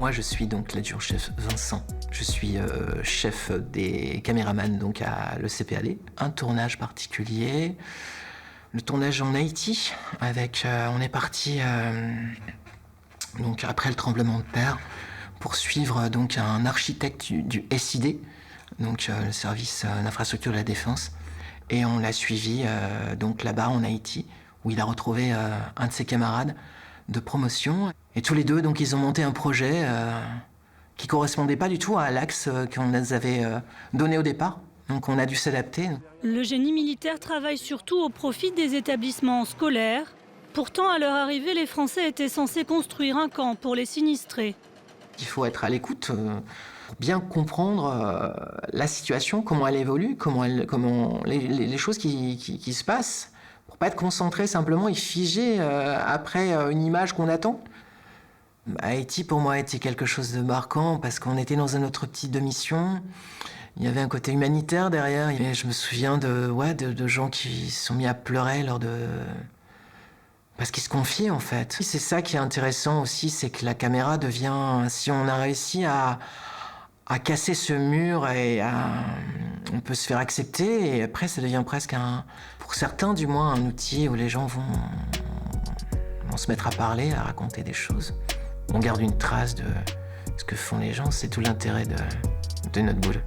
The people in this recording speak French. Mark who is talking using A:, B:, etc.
A: Moi, je suis donc l'adjudant-chef Vincent. Je suis chef des caméramans donc à l'ECPAD. Un tournage particulier, le tournage en Haïti, avec on est parti donc après le tremblement de terre pour suivre donc un architecte du SID, donc le service d'infrastructure de la défense, et on l'a suivi donc là-bas en Haïti, où il a retrouvé un de ses camarades de promotion. Et tous les deux, donc, ils ont monté un projet qui correspondait pas du tout à l'axe qu'on nous avait donné au départ. Donc on a dû s'adapter.
B: Le génie militaire travaille surtout au profit des établissements scolaires. Pourtant, à leur arrivée, les Français étaient censés construire un camp pour les sinistrés.
A: Il faut être à l'écoute pour bien comprendre la situation, comment elle évolue, comment les choses qui se passent, pour pas être concentré simplement et figé après une image qu'on attend. Haïti, pour moi, était quelque chose de marquant parce qu'on était dans un autre type de mission. Il y avait un côté humanitaire derrière. Et je me souviens de gens qui se sont mis à pleurer parce qu'ils se confiaient, en fait. C'est ça qui est intéressant aussi, c'est que la caméra devient... Si on a réussi à casser ce mur on peut se faire accepter, et après ça devient presque pour certains du moins, un outil où les gens vont se mettre à parler, à raconter des choses. On garde une trace de ce que font les gens, c'est tout l'intérêt de notre boulot.